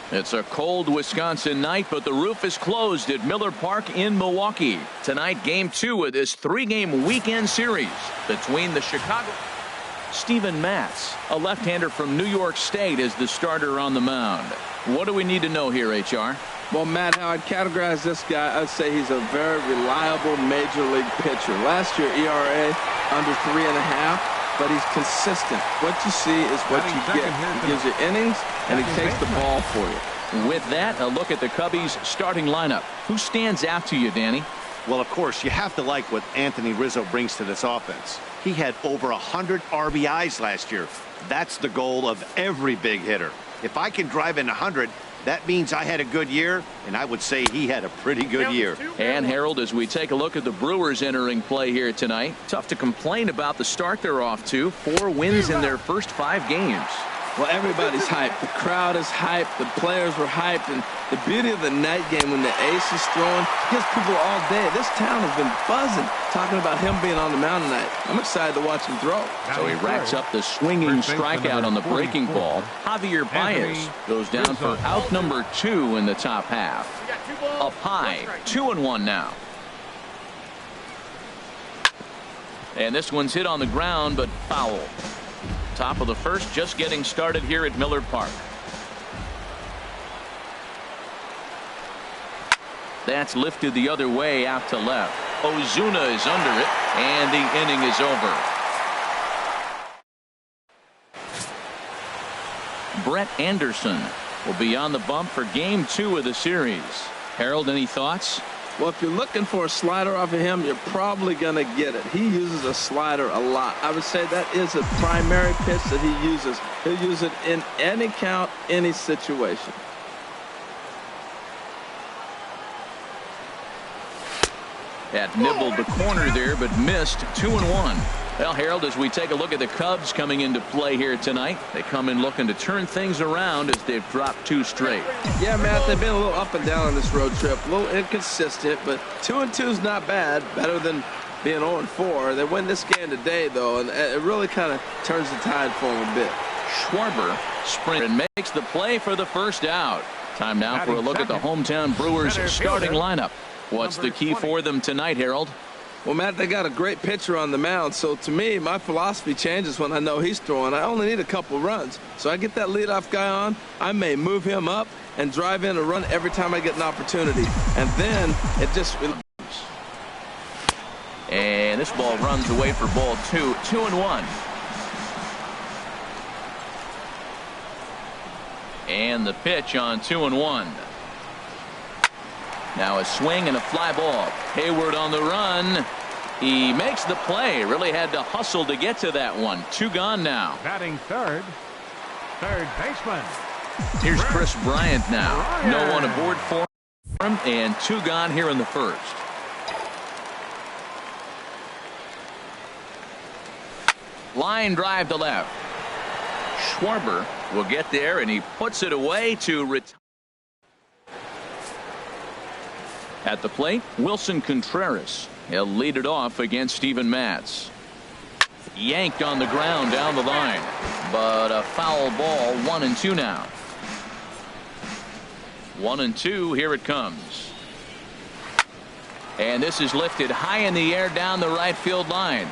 It's a cold Wisconsin night, but the roof is closed at Miller Park in Milwaukee. Tonight, Game 2 of this 3-game weekend series between the Chicago. Steven Matz, a left-hander from New York State, is the starter on the mound. What do we need to know here, HR? Well, Matt, how I'd categorize this guy, I'd say he's a very reliable major league pitcher. Last year, ERA under 3.5, but he's consistent. What you see is what you get. He gives you innings, and he takes the ball for you. With that, a look at the Cubbies' starting lineup. Who stands out to you, Danny? Well, of course, you have to like what Anthony Rizzo brings to this offense. He had over 100 RBIs last year. That's the goal of every big hitter. If I can drive in 100, that means I had a good year, and I would say he had a pretty good year. And, Harold, as we take a look at the Brewers entering play here tonight, tough to complain about the start they're off to. 4 wins in their first 5 games. Well, everybody's hyped. The crowd is hyped. The players were hyped. And the beauty of the night game when the ace is throwing gives people all day. This town has been buzzing talking about him being on the mound tonight. I'm excited to watch him throw. So he racks up the swinging strikeout on the breaking ball. Javier Baez goes down for out number 2 in the top half. Up high, 2-1 now. And this one's hit on the ground, but foul. Top of the first, just getting started here at Miller Park. That's lifted the other way out to left. Ozuna is under it, and the inning is over. Brett Anderson will be on the bump for Game 2 of the series. Harold, any thoughts? Well, if you're looking for a slider off of him, you're probably going to get it. He uses a slider a lot. I would say that is a primary pitch that he uses. He'll use it in any count, any situation. That nibbled the corner there, but missed. 2-1. Well, Harold, as we take a look at the Cubs coming into play here tonight, they come in looking to turn things around as they've dropped 2 straight. Yeah, Matt, they've been a little up and down on this road trip, a little inconsistent, but 2-2 is not bad, better than being 0-4. They win this game today, though, and it really kind of turns the tide for them a bit. Schwarber sprints and makes the play for the first out. Time now for a look at the hometown Brewers starting lineup. What's the key for them tonight, Harold? Well, Matt, they got a great pitcher on the mound, so to me, my philosophy changes when I know he's throwing. I only need a couple runs. So I get that leadoff guy on, I may move him up and drive in a run every time I get an opportunity. And then it just... And this ball runs away for ball 2. 2-1. And the pitch on 2-1. Now a swing and a fly ball. Hayward on the run. He makes the play. Really had to hustle to get to that one. 2 gone now. Batting third baseman. Here's Chris Bryant now. No one aboard for him, and 2 gone here in the first. Line drive to left. Schwarber will get there, and he puts it away to retire. At the plate, Wilson Contreras. He'll lead it off against Steven Matz. Yanked on the ground down the line, but a foul ball. 1-2 now. 1-2. Here it comes. And this is lifted high in the air down the right field line,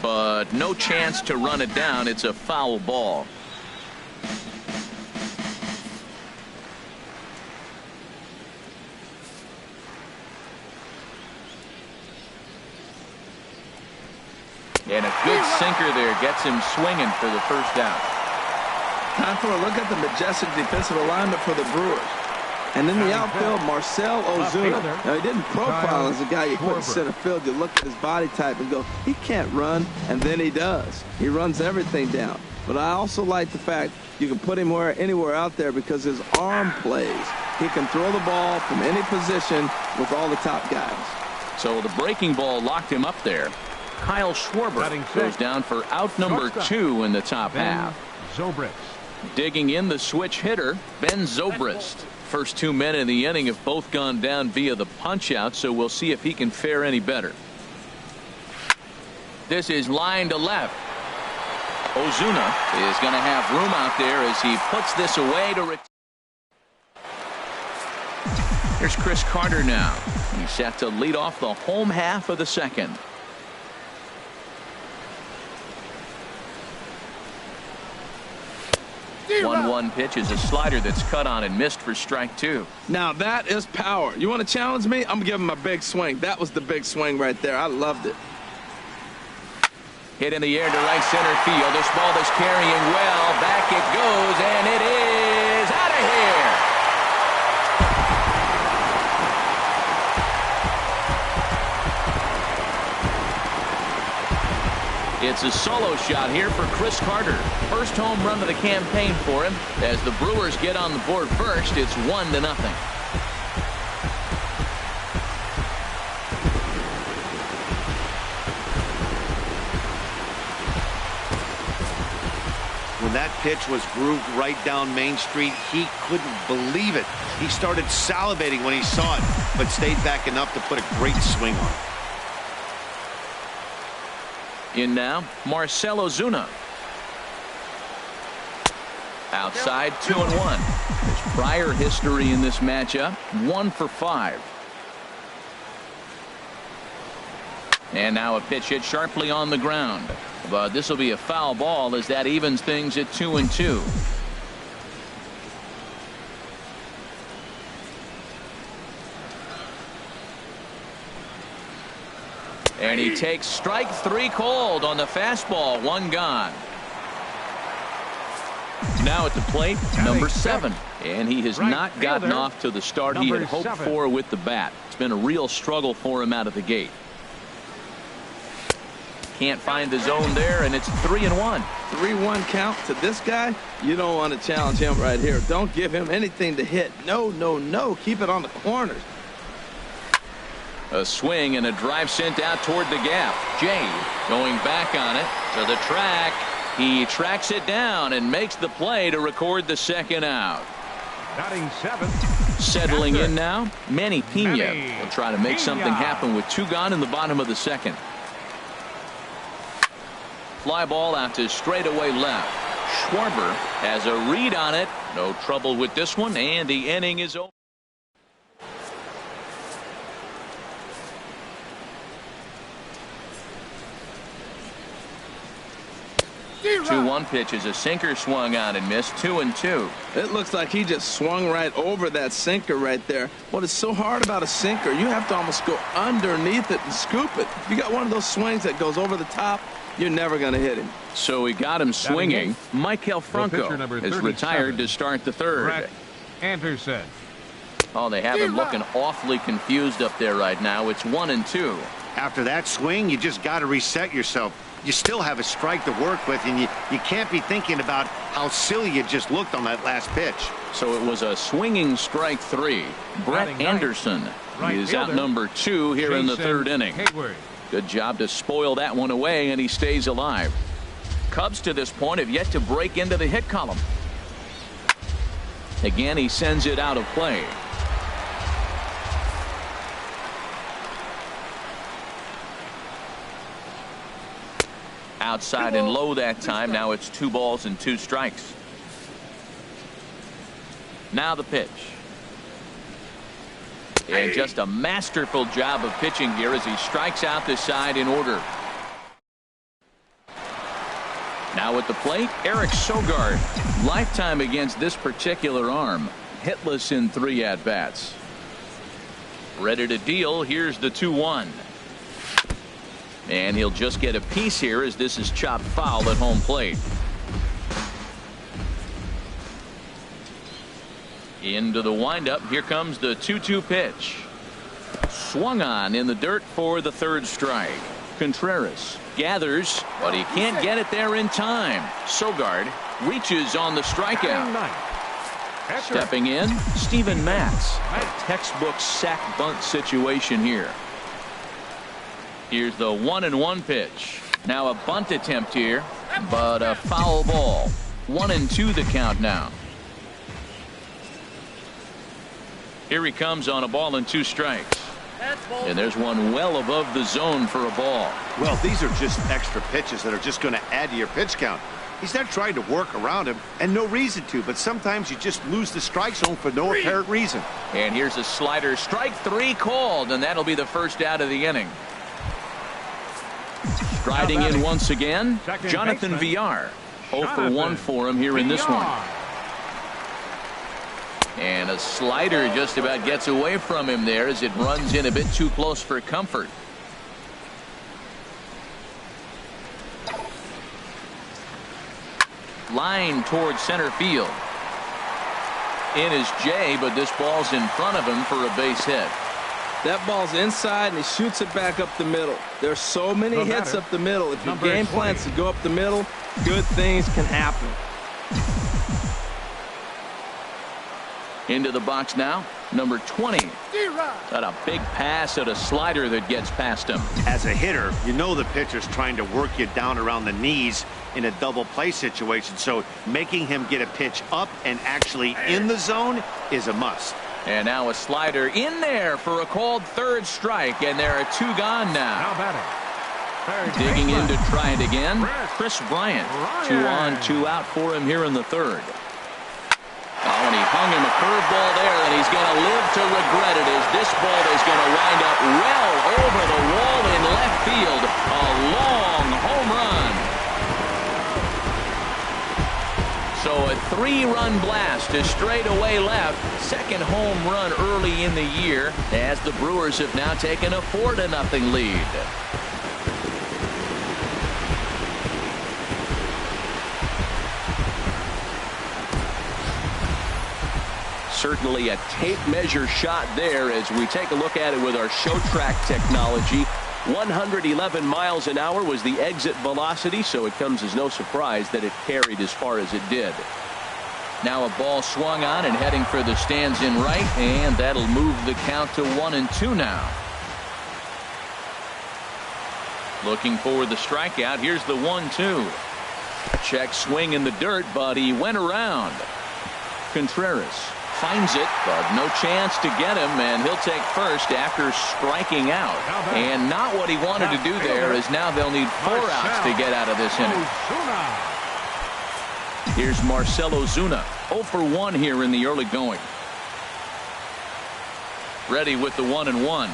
but no chance to run it down. It's a foul ball. And a good sinker there gets him swinging for the first out. Time for a look at the majestic defensive alignment for the Brewers. And in the outfield, Marcell Ozuna. Now, he didn't profile as a guy you put in center field. You look at his body type and go, he can't run, and then he does. He runs everything down. But I also like the fact you can put him anywhere out there because his arm plays. He can throw the ball from any position with all the top guys. So the breaking ball locked him up there. Kyle Schwarber goes down for out number 2 in the top half. Digging in the switch hitter, Ben Zobrist. First 2 men in the inning have both gone down via the punch out, so we'll see if he can fare any better. This is line to left. Ozuna is going to have room out there as he puts this away to Here's Chris Carter now. He's set to lead off the home half of the second. One pitch is a slider that's cut on and missed for strike two. Now that is power. You want to challenge me? I'm going to give him a big swing. That was the big swing right there. I loved it. Hit in the air to right center field. This ball is carrying well. Back it goes, and it is out of here. It's a solo shot here for Chris Carter. First home run of the campaign for him. As the Brewers get on the board first, it's 1-0. When that pitch was grooved right down Main Street, he couldn't believe it. He started salivating when he saw it, but stayed back enough to put a great swing on it. In now, Marcell Ozuna. Outside, 2-1. There's prior history in this matchup, 1 for 5. And now a pitch hit sharply on the ground. But this will be a foul ball as that evens things at 2-2. And he takes strike 3 cold on the fastball. 1 gone. Now at the plate, number 7. And he has not gotten off to the start he had hoped for with the bat. It's been a real struggle for him out of the gate. Can't find the zone there, and it's 3-1. 3-1 count to this guy. You don't want to challenge him right here. Don't give him anything to hit. No, no, no. Keep it on the corners. A swing and a drive sent out toward the gap. Jay going back on it to the track. He tracks it down and makes the play to record the second out. Batting 7. Settling in now, Manny Pena will try to make something happen with 2 gone in the bottom of the second. Fly ball out to straightaway left. Schwarber has a read on it. No trouble with this one, and the inning is over. 2-1 pitch is a sinker swung on and missed. 2-2. It looks like he just swung right over that sinker right there. What is so hard about a sinker, you have to almost go underneath it and scoop it. If you got one of those swings that goes over the top, you're never going to hit him. So he got him swinging. Michael Franco is retired to start the third. Brett Anderson. Oh, they have him looking awfully confused up there right now. It's 1-2. After that swing, you just got to reset yourself. You still have a strike to work with, and you can't be thinking about how silly you just looked on that last pitch. So it was a swinging strike 3. Brett Anderson is out number 2 here in the third inning. Good job to spoil that one away, and he stays alive. Cubs to this point have yet to break into the hit column. Again, he sends it out of play. Outside and low that time. Now it's 2 balls and 2 strikes. Now the pitch. And just a masterful job of pitching here as he strikes out the side in order. Now at the plate, Eric Sogard. Lifetime against this particular arm. Hitless in 3 at-bats. Ready to deal. Here's the 2-1. And he'll just get a piece here as this is chopped foul at home plate. Into the windup. Here comes the 2-2 pitch. Swung on in the dirt for the third strike. Contreras gathers, but he can't get it there in time. Sogard reaches on the strikeout. Stepping in, Steven Matz. A textbook sack bunt situation here. Here's the 1-1 pitch. Now a bunt attempt here, but a foul ball. 1-2 the count now. Here he comes on a ball and 2 strikes. And there's one well above the zone for a ball. Well, these are just extra pitches that are just going to add to your pitch count. He's not trying to work around him, and no reason to, but sometimes you just lose the strike zone for no apparent reason. And here's a slider. Strike 3 called, and that'll be the first out of the inning. Striding in once again, Jonathan Villar. 0 for 1 for him here in this one. And a slider just about gets away from him there as it runs in a bit too close for comfort. Line towards center field. In is Jay, but this ball's in front of him for a base hit. That ball's inside, and he shoots it back up the middle. There's so many hits up the middle. If your game plans to go up the middle, good things can happen. Into the box now, number 20. Got a big pass at a slider that gets past him. As a hitter, you know the pitcher's trying to work you down around the knees in a double play situation, so making him get a pitch up and actually in the zone is a must. And now a slider in there for a called third strike, and there are 2 gone now. Digging in to try it again, Chris Bryant. 2 on, 2 out for him here in the third. Oh, and he hung him a curveball there, and he's going to live to regret it as this ball is going to wind up well over the wall in left field. A long home run. So a 3-run blast to straightaway left. Second home run early in the year as the Brewers have now taken a 4-0 lead. Certainly a tape measure shot there as we take a look at it with our show track technology. 111 miles an hour was the exit velocity, so it comes as no surprise that it carried as far as it did. Now a ball swung on and heading for the stands in right, and that'll move the count to 1-2 now. Looking for the strikeout. Here's the 1-2. Check swing in the dirt, but he went around. Contreras finds it, but no chance to get him, and he'll take first after striking out. And not what he wanted to do there, as now they'll need 4 outs to get out of this inning. Here's Marcell Ozuna, 0 for 1 here in the early going. Ready with the 1-1.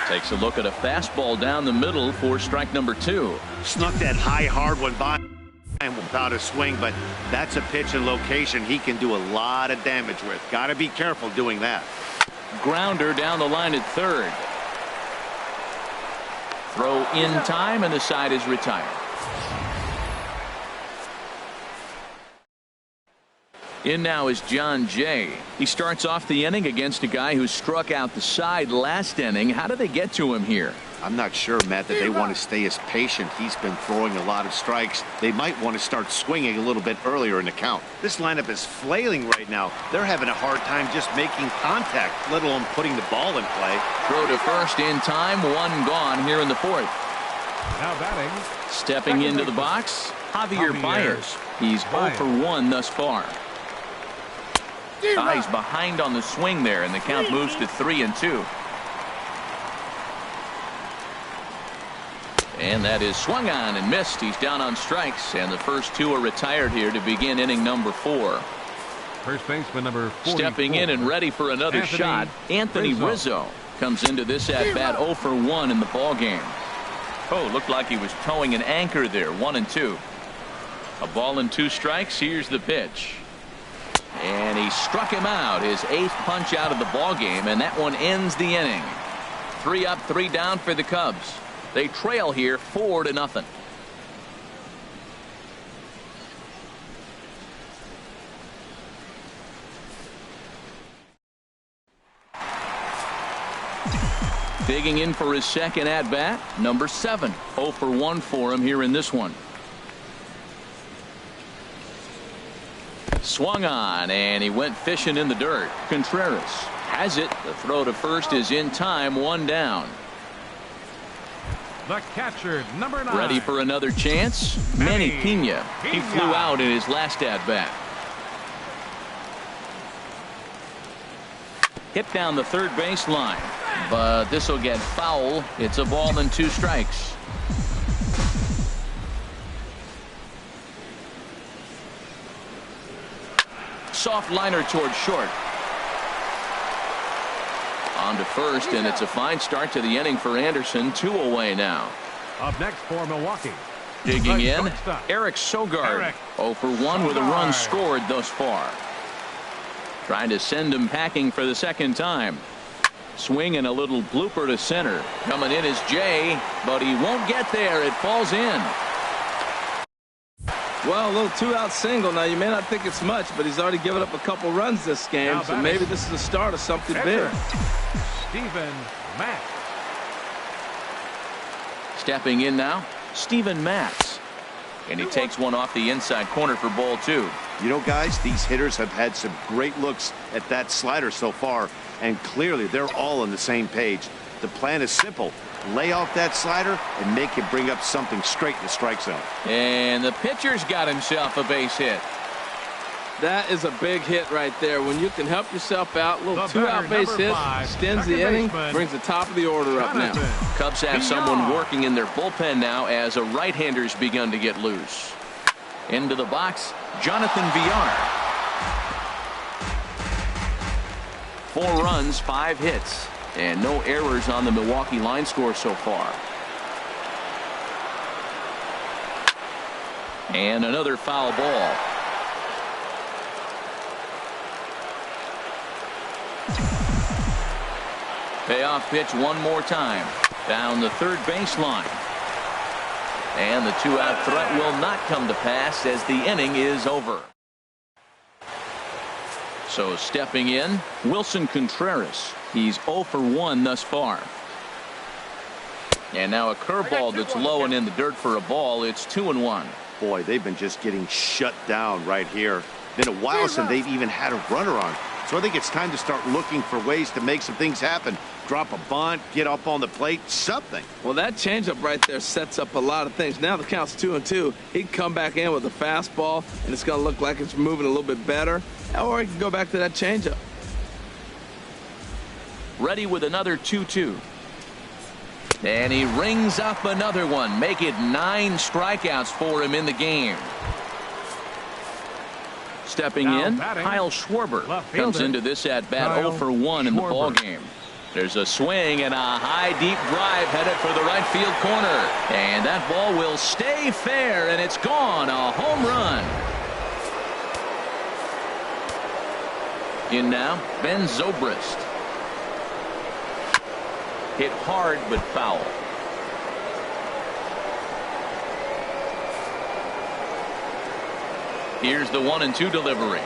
Takes a look at a fastball down the middle for strike number 2. Snuck that high, hard one by without a swing, but that's a pitch and location he can do a lot of damage with. Got to be careful doing that. Grounder down the line at third. Throw in time, and the side is retired. In now is John Jay. He starts off the inning against a guy who struck out the side last inning. How do they get to him here? I'm not sure, Matt, that they want to stay as patient. He's been throwing a lot of strikes. They might want to start swinging a little bit earlier in the count. This lineup is flailing right now. They're having a hard time just making contact, let alone putting the ball in play. Throw to first in time. 1 gone here in the 4th. Now batting. Stepping into the box, Javier Baez. He's 0 for 1 thus far. He's behind on the swing there, and the count moves to 3-2. And that is swung on and missed. He's down on strikes, and the first 2 are retired here to begin inning number 4. First baseman number 44. Stepping in and ready for another shot, Anthony Rizzo comes into this at bat 0 for 1 in the ball game. Oh, looked like he was towing an anchor there. 1-2. A ball and 2 strikes. Here's the pitch. And he struck him out, his 8th punch out of the ball game, and that one ends the inning. 3 up, 3 down for the Cubs. They trail here 4-0. Digging in for his second at bat, number 7. 0 for 1 for him here in this one. Swung on, and he went fishing in the dirt. Contreras has it. The throw to first is in time. 1 down. The catcher, number 9. Ready for another chance. Manny Pena. He flew out in his last at bat. Hit down the third base line, but this will get foul. It's a ball and 2 strikes. soft liner towards short. On to first, and it's a fine start to the inning for Anderson. 2 away now. Up next for Milwaukee. Digging in, Eric Sogard. 0 for 1 with a run scored thus far. Trying to send him packing for the second time. Swing and a little blooper to center. Coming in is Jay, but he won't get there. It falls in. Well, a little 2-out single. Now, you may not think it's much, but he's already given up a couple runs this game, so maybe this is the start of something big. Steven Matz. Stepping in now, Steven Matz. And he takes one off the inside corner for ball 2. You know, guys, these hitters have had some great looks at that slider so far, and clearly they're all on the same page. The plan is simple. Lay off that slider and make him bring up something straight in the strike zone. And the pitcher's got himself a base hit. That is a big hit right there. When you can help yourself out, a little 2-out base hit, extends the inning, brings the top of the order up now. Cubs have someone working in their bullpen now as a right-hander's begun to get loose. Into the box, Jonathan Villar. 4 runs, 5 hits, and no errors on the Milwaukee line score so far. And another foul ball. Payoff pitch one more time. Down the third baseline. And the 2-out threat will not come to pass as the inning is over. So stepping in, Wilson Contreras. He's 0 for 1 thus far. And now a curveball that's low and in the dirt for a ball. It's 2-1. Boy, they've been just getting shut down right here. Been a while since they've even had a runner on. So I think it's time to start looking for ways to make some things happen. Drop a bunt, get up on the plate, something. Well, that changeup right there sets up a lot of things. Now the count's 2-2. He can come back in with a fastball, and it's going to look like it's moving a little bit better. Or he can go back to that changeup. Ready with another 2-2. And he rings up another one. Make it 9 strikeouts for him in the game. Stepping in, Kyle Schwarber comes into this at bat 0 for 1 in the ball game. There's a swing and a high deep drive headed for the right field corner, and that ball will stay fair, and it's gone. A home run. In now, Ben Zobrist. Hit hard but foul. Here's the 1-2 delivery.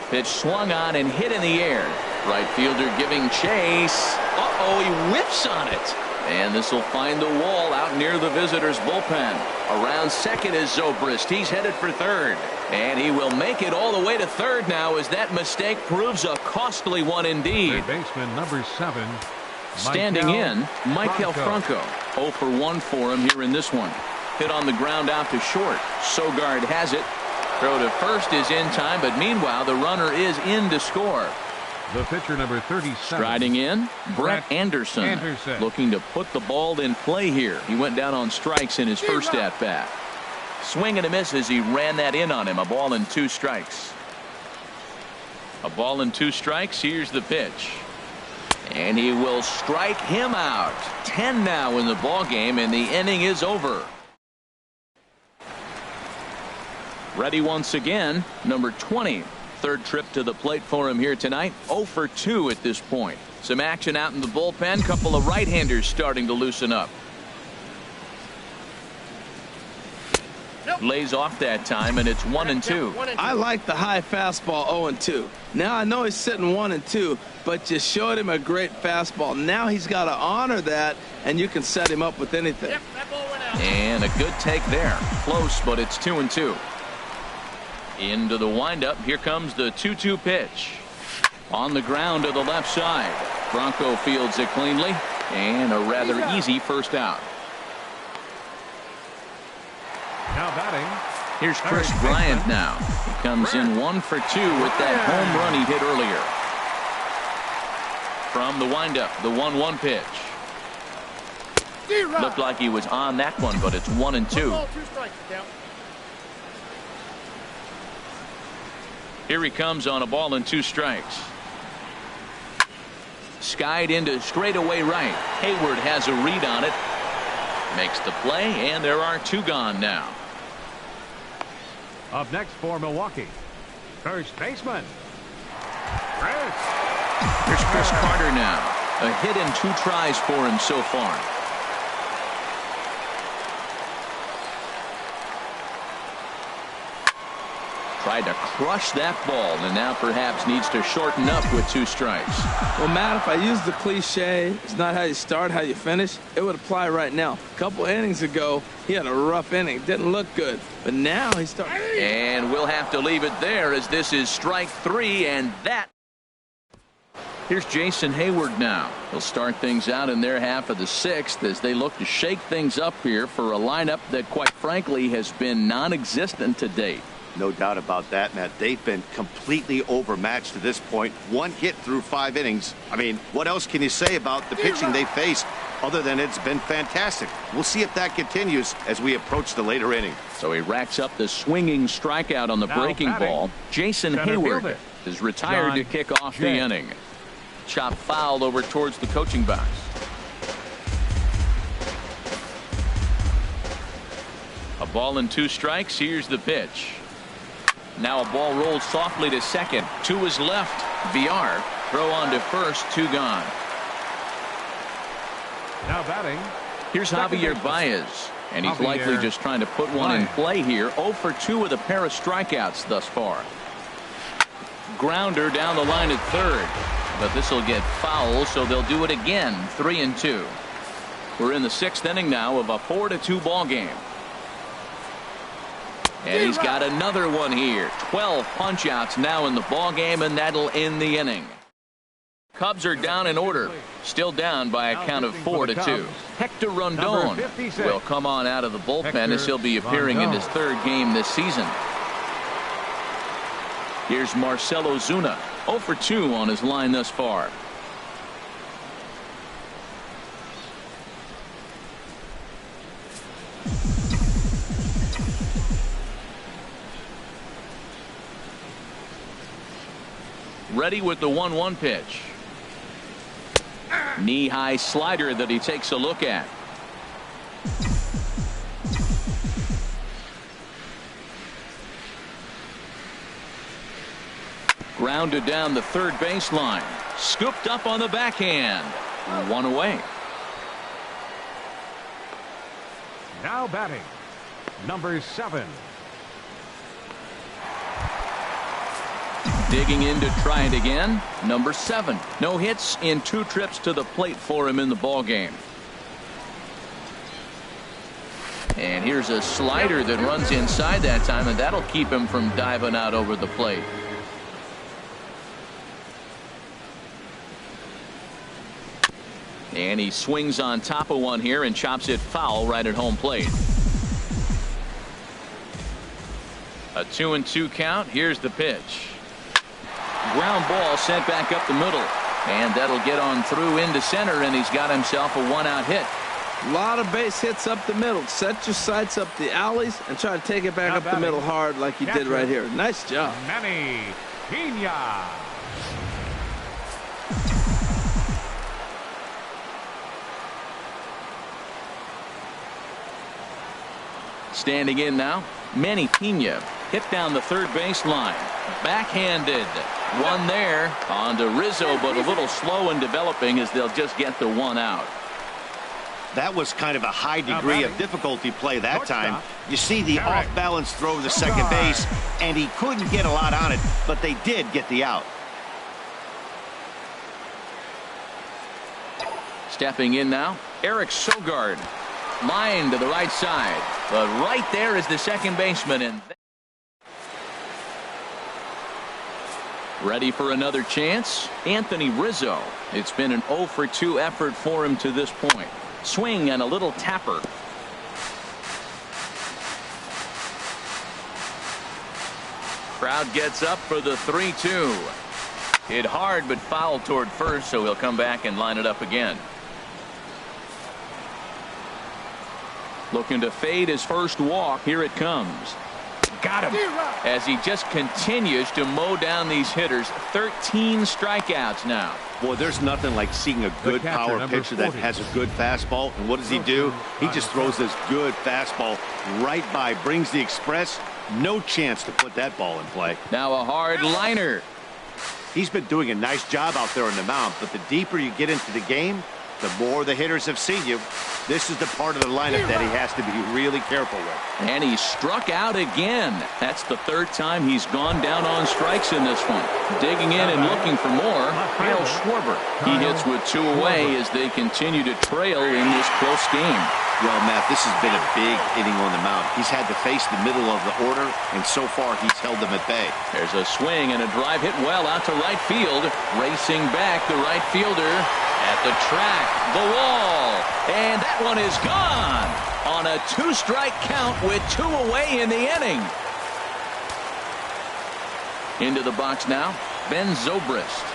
Pitch swung on and hit in the air. Right fielder giving chase. Uh-oh, he whiffs on it. And this will find the wall out near the visitors' bullpen. Around second is Zobrist. He's headed for third. And he will make it all the way to third now as that mistake proves a costly one indeed. Third baseman number 7. Standing in, Maikel Franco. 0 for 1 for him here in this one. Hit on the ground out to short. Sogard has it. Throw to first is in time, but meanwhile the runner is in to score. The pitcher number 37. Striding in, Brett Anderson. Looking to put the ball in play here. He went down on strikes in his first at bat. Swing and a miss as he ran that in on him. A ball and 2 strikes. A ball and 2 strikes. Here's the pitch. And he will strike him out. 10 now in the ball game, and the inning is over. Ready once again, number 20. Third trip to the plate for him here tonight. 0 for 2 at this point. Some action out in the bullpen. Couple of right-handers starting to loosen up. Lays off that time, and it's 1-2. I like the high fastball 0-2. Now I know he's sitting 1-2, but you showed him a great fastball. Now he's got to honor that, and you can set him up with anything. And a good take there. Close, but it's 2-2. Into the windup. Here comes the 2-2 pitch. On the ground to the left side. Bronco fields it cleanly, and a rather easy first out. Now batting. Here's Chris Bryant now. He comes in 1 for 2 with that home run he hit earlier. From the windup, the 1-1 pitch. Looked like he was on that one, but it's 1-2. Here he comes on a ball and 2 strikes. Skied into straightaway right. Hayward has a read on it. Makes the play, and there are 2 gone now. Up next for Milwaukee, first baseman, Chris. Here's Chris Carter now. A hit and 2 tries for him so far. Tried to crush that ball, and now perhaps needs to shorten up with 2 strikes. Well, Matt, if I use the cliche, it's not how you start, how you finish, it would apply right now. A couple innings ago, he had a rough inning. Didn't look good. But now he's starting. And we'll have to leave it there as this is strike 3, and that. Here's Jason Hayward now. He'll start things out in their half of the 6th as they look to shake things up here for a lineup that, quite frankly, has been non-existent to date. No doubt about that, Matt. They've been completely overmatched to this point. 1 hit through 5 innings. I mean, what else can you say about the pitching they faced other than it's been fantastic? We'll see if that continues as we approach the later inning. So he racks up the swinging strikeout on the breaking ball. Jason Hayward is retired to kick off the inning. Chop foul over towards the coaching box. A ball and 2 strikes. Here's the pitch. Now a ball rolls softly to second. 2 is left. VR throw on to first. 2 gone. Now batting. Here's Javier Baez, and he's likely just trying to put one in play here. 0 for 2 with a pair of strikeouts thus far. Grounder down the line at third, but this will get foul, so they'll do it again. 3-2. We're in the 6th inning now of a 4-2 ball game. And he's got another one here. 12 punch-outs now in the ball game, and that'll end the inning. Cubs are down in order. Still down by a count of 4-2. Hector Rondon will come on out of the bullpen as he'll be appearing in his 3rd game this season. Here's Marcell Ozuna. 0 for 2 on his line thus far. Ready with the 1-1 pitch. Knee-high slider that he takes a look at. Grounded down the third baseline. Scooped up on the backhand. 1 away. Now batting, number 7. Digging in to try it again. Number 7. No hits in 2 trips to the plate for him in the ball game. And here's a slider that runs inside that time, and that'll keep him from diving out over the plate. And he swings on top of one here and chops it foul right at home plate. A 2-2 count. Here's the pitch. Ground ball sent back up the middle, and that'll get on through into center, and he's got himself a 1-out hit. A lot of base hits up the middle. Set your sights up the alleys and try to take it back up the middle hard like you did right here. Nice job. Manny Pena. Standing in now, Manny Pena. Hit down the third baseline. Backhanded. One there on to Rizzo, but a little slow in developing as they'll just get the 1 out. That was kind of a high degree of difficulty play that time. You see the off-balance throw to second base, and he couldn't get a lot on it, but they did get the out. Stepping in now, Eric Sogard. Line to the right side, but right there is the second baseman. And ready for another chance, Anthony Rizzo. It's been an 0 for 2 effort for him to this point. Swing and a little tapper. Crowd gets up for the 3-2. Hit hard but fouled toward first, so he'll come back and line it up again. Looking to fade his first walk. Here it comes. Got him. As he just continues to mow down these hitters. 13 strikeouts now. Boy, there's nothing like seeing a good power pitcher that has a good fastball. And what does he do? He just throws this good fastball right by, brings the express. No chance to put that ball in play. Now a hard liner. He's been doing a nice job out there on the mound, but the deeper you get into the game, the more the hitters have seen you. This is the part of the lineup that he has to be really careful with. And he struck out again. That's the third time he's gone down on strikes in this one. Digging in and looking for more, Kyle Schwarber. He hits with 2 away as they continue to trail in this close game. Well, Matt, this has been a big inning on the mound. He's had to face the middle of the order, and so far he's held them at bay. There's a swing and a drive hit well out to right field. Racing back, the right fielder at the track, the wall, and that one is gone on a 2-strike count with 2 away in the inning. Into the box now, Ben Zobrist.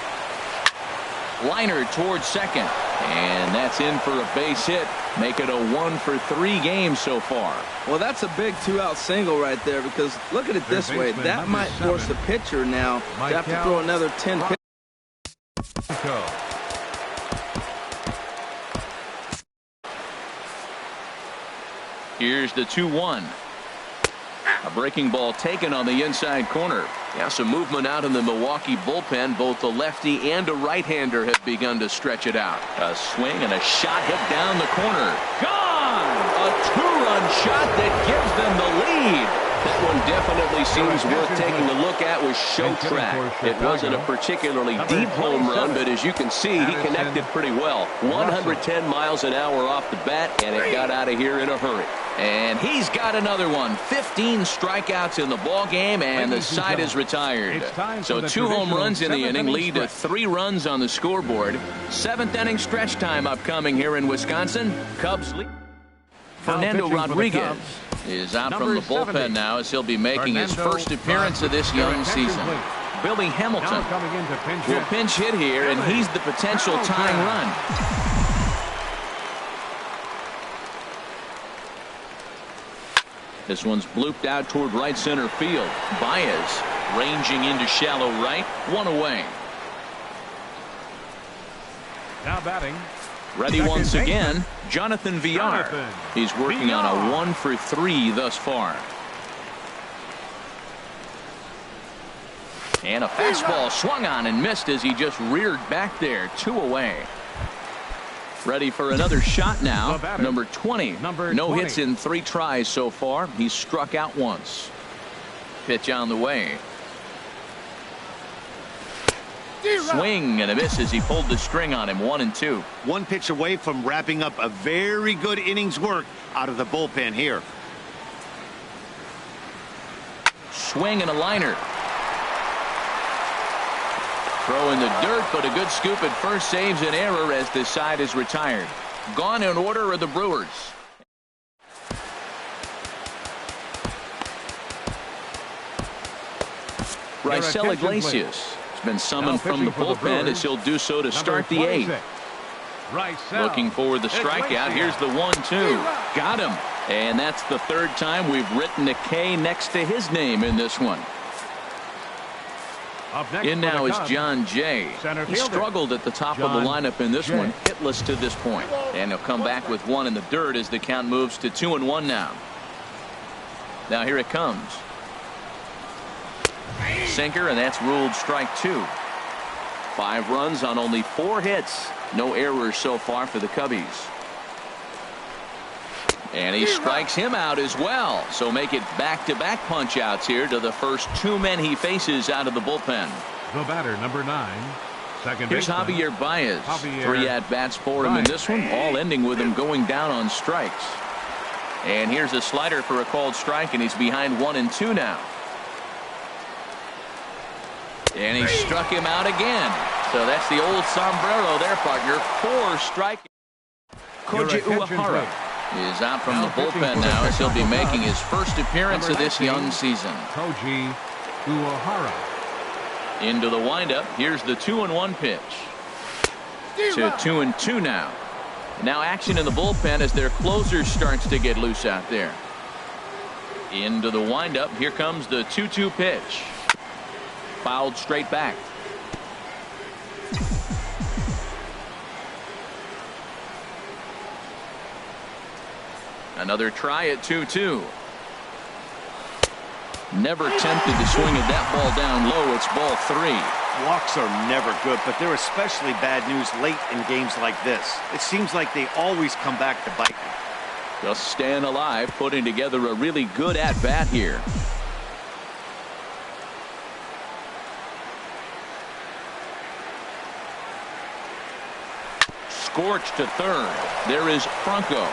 Liner towards second, and that's in for a base hit. Make it a 1-for-3 game so far. Well, that's a big 2-out single right there, because look at it this way. That might force the pitcher now to have to throw another 10 pitches. Here's the 2-1. A breaking ball taken on the inside corner. Yeah, some movement out in the Milwaukee bullpen. Both the lefty and a right-hander have begun to stretch it out. A swing and a shot hit down the corner. Gone! A 2-run shot that gives them the lead. That one definitely seems worth taking a look at with show track. It wasn't a particularly deep home run, but as you can see, he connected pretty well. 110 miles an hour off the bat, and it got out of here in a hurry. And he's got another one. 15 strikeouts in the ball game, and the side is retired. So 2 home runs in the inning lead to 3 runs on the scoreboard. 7th inning stretch time upcoming here in Wisconsin. Cubs lead. Fernando Rodriguez is out from the bullpen now as he'll be making his first appearance of this young season. Billy Hamilton will pinch hit here, and he's the potential tying run. This one's blooped out toward right center field. Baez ranging into shallow right. 1 away. Now batting. Ready once again, Jonathan Villar. He's working on a 1-for-3 thus far. And a fastball swung on and missed as he just reared back there. 2 away. Ready for another shot now. Number 20. No hits in 3 tries so far. He's struck out once. Pitch on the way. Swing and a miss as he pulled the string on him. 1-2. 1 pitch away from wrapping up a very good inning's work out of the bullpen here. Swing and a liner. Throw in the dirt, but a good scoop at first saves an error as this side is retired. Gone in order are the Brewers. Raisel Iglesias has been summoned from the bullpen as he'll do so to start the 8th. Looking for the strikeout. Here's the 1-2. Got him. And that's the 3rd time we've written a K next to his name in this one. In now is John Jay. He struggled at the top of the lineup in this one, hitless to this point. And he'll come back with 1 in the dirt as the count moves to 2-1 now. Now here it comes. Sinker, and that's ruled strike 2. 5 runs on only 4 hits. No errors so far for the Cubbies. And he strikes him out as well. So make it back-to-back punch-outs here to the first 2 men he faces out of the bullpen. The batter, number 9. Here's Javier Baez. 3 at-bats for him in this one, all ending with him going down on strikes. And here's a slider for a called strike, and he's behind 1-2 now. And he struck him out again. So that's the old sombrero there, partner. 4 strike. Koji Uehara is out from the bullpen now as he'll be making his first appearance of this young season. Koji Uehara. Into the windup. Here's the 2-1 pitch. To 2-2 now. Now action in the bullpen as their closer starts to get loose out there. Into the windup. Here comes the 2-2 pitch. Fouled straight back. Another try at 2-2. Never tempted to swing at that ball down low. It's ball 3. Walks are never good, but they're especially bad news late in games like this. It seems like they always come back to bite me. Just staying alive, putting together a really good at-bat here. Scorched to third. There is Franco.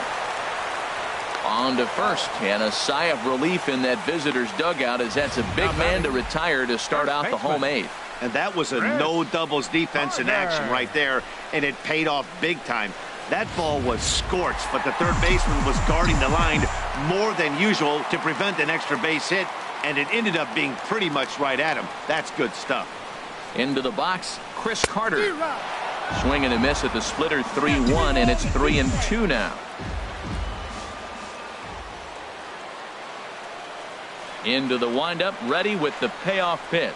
On to first, and a sigh of relief in that visitor's dugout, as that's a big man to retire to start out the home 8th. And that was a no doubles defense in action right there, and it paid off big time. That ball was scorched, but the third baseman was guarding the line more than usual to prevent an extra base hit, and it ended up being pretty much right at him. That's good stuff. Into the box, Chris Carter. Swing and a miss at the splitter, 3-1, and it's 3-2 now. Into the windup, ready with the payoff pitch.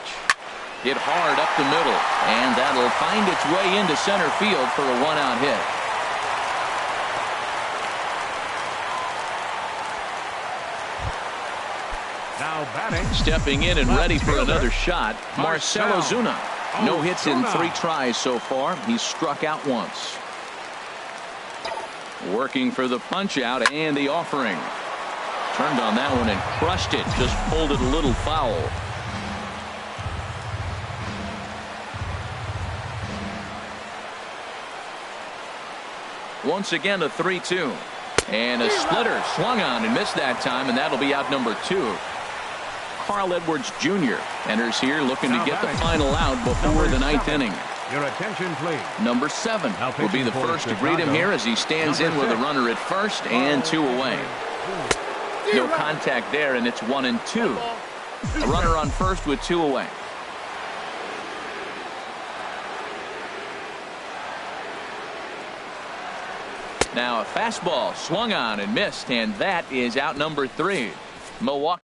Hit hard up the middle, and that'll find its way into center field for a 1-out hit. Now batting. Stepping in and ready for another shot, Marcell Ozuna. No hits in 3 tries so far. He's struck out once. Working for the punch out and the offering. Turned on that one and crushed it. Just pulled it a little foul. Once again a 3-2. And a splitter swung on and missed that time, and that'll be out number 2. Carl Edwards Jr. enters here looking to get the final out before the 9th inning. Your attention, please. Number 7 will be the first to greet him here as he stands in with a runner at first and 2 away. No contact there, and it's 1-2. A runner on first with 2 away. Now a fastball swung on and missed, and that is out number 3. Milwaukee.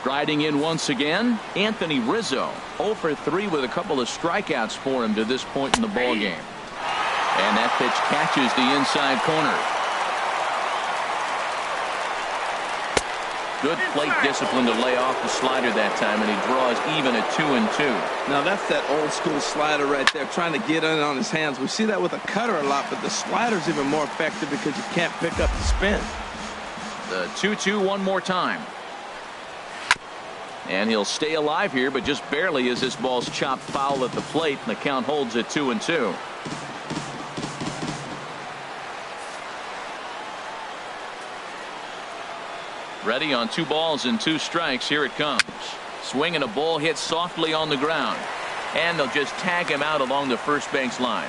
Striding in once again, Anthony Rizzo. 0 for 3 with a couple of strikeouts for him to this point in the ball game. And that pitch catches the inside corner. Good plate discipline to lay off the slider that time, and he draws even at 2-2. Now that's that old school slider right there, trying to get in on his hands. We see that with a cutter a lot, but the slider's even more effective because you can't pick up the spin. The 2-2 one more time. And he'll stay alive here, but just barely as this ball's chopped foul at the plate, and the count holds at 2-2. Ready on 2 balls and 2 strikes. Here it comes. Swing and a ball hit softly on the ground. And they'll just tag him out along the first base line.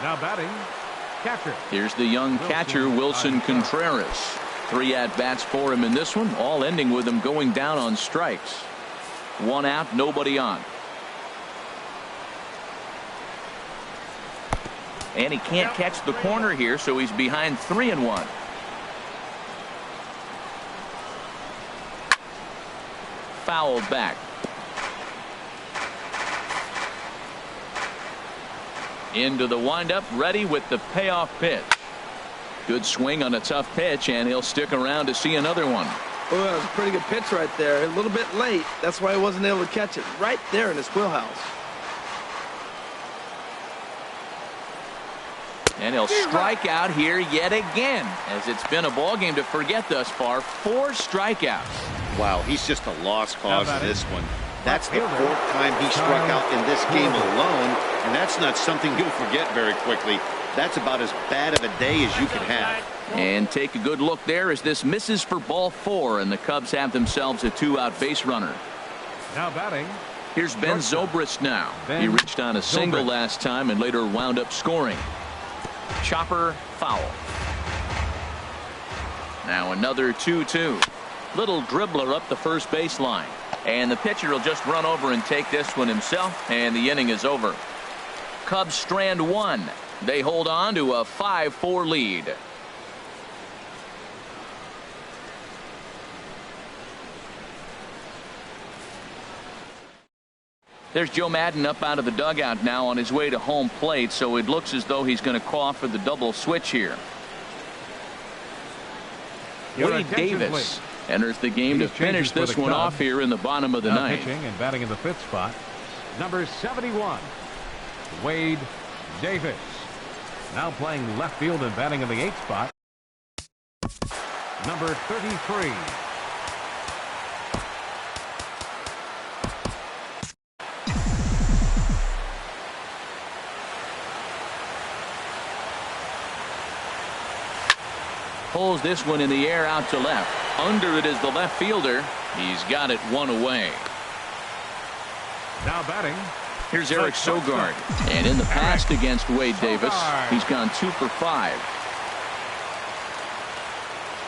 Now batting, catcher. Here's the young catcher, Wilson Contreras. 3 at-bats for him in this one, all ending with him going down on strikes. 1 out, nobody on. And he can't catch the corner here, so he's behind 3-1. Fouled back. Into the windup, ready with the payoff pitch. Good swing on a tough pitch, and he'll stick around to see another one. Oh, that was a pretty good pitch right there. A little bit late. That's why he wasn't able to catch it. Right there in his wheelhouse. And he'll strike out here yet again, as it's been a ball game to forget thus far. 4 strikeouts. Wow, he's just a lost cause in this one. That's the 4th time he struck out in this game alone, and that's not something you'll forget very quickly. That's about as bad of a day as you can have. And take a good look there as this misses for ball 4, and the Cubs have themselves a 2-out base runner. Now batting. Here's Ben Zobrist now. He reached on a single last time and later wound up scoring. Chopper foul. Now another 2-2. Little dribbler up the first baseline. And the pitcher will just run over and take this one himself, and the inning is over. Cubs strand 1. They hold on to a 5-4 lead. There's Joe Madden up out of the dugout now on his way to home plate, so it looks as though he's going to call for the double switch here. Wade Davis enters the game to finish this one off here in the bottom of the ninth. Pitching and batting in the 5th spot, number 71, Wade Davis. Now playing left field and batting in the 8th spot, number 33. Pulls this one in the air out to left. Under it is the left fielder. He's got it one away. Now batting, here's Eric Sogard. And in the past against Wade Davis, he's gone 2 for 5.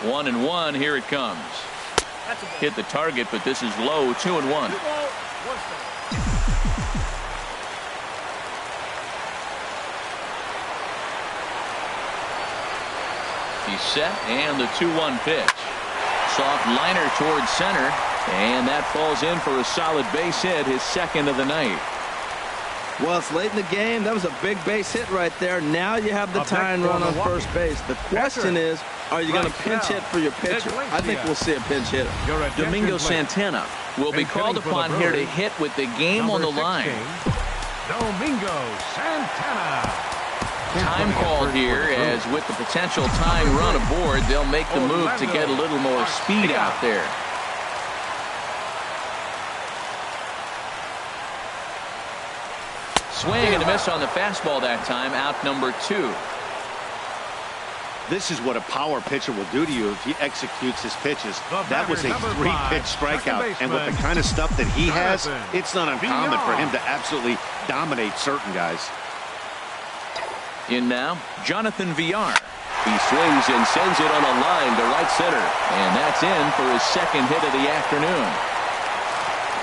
1-1. Here it comes. Hit the target, but this is low. 2-1. He's set, and the 2-1 pitch. Soft liner towards center, and that falls in for a solid base hit, his second of the night. Well, it's late in the game. That was a big base hit right there. Now you have the tying run on first base. The question is, are you going to pinch hit for your pitcher? I think we'll see a pinch hitter. Domingo Santana will be called upon here to hit with the game on the line. Domingo Santana. Time called here, as with the potential tying run aboard, they'll make the move to get a little more speed out there. Swing and a miss on the fastball that time, out number 2. This is what a power pitcher will do to you if he executes his pitches. That was a 3-pitch strikeout, and with the kind of stuff that he has, it's not uncommon for him to absolutely dominate certain guys. In now, Jonathan Villar. He swings and sends it on a line to right center. And that's in for his second hit of the afternoon.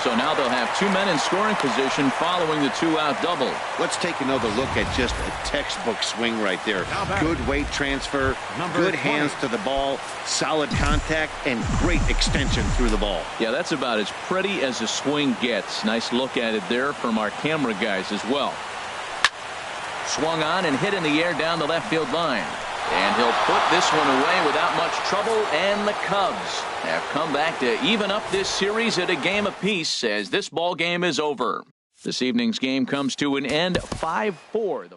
So now they'll have 2 men in scoring position following the 2-out double. Let's take another look at just a textbook swing right there. Good weight transfer, good hands to the ball, solid contact, and great extension through the ball. Yeah, that's about as pretty as a swing gets. Nice look at it there from our camera guys as well. Swung on and hit in the air down the left field line. And he'll put this one away without much trouble, and the Cubs have come back to even up this series at a game apiece as this ball game is over. This evening's game comes to an end 5-4.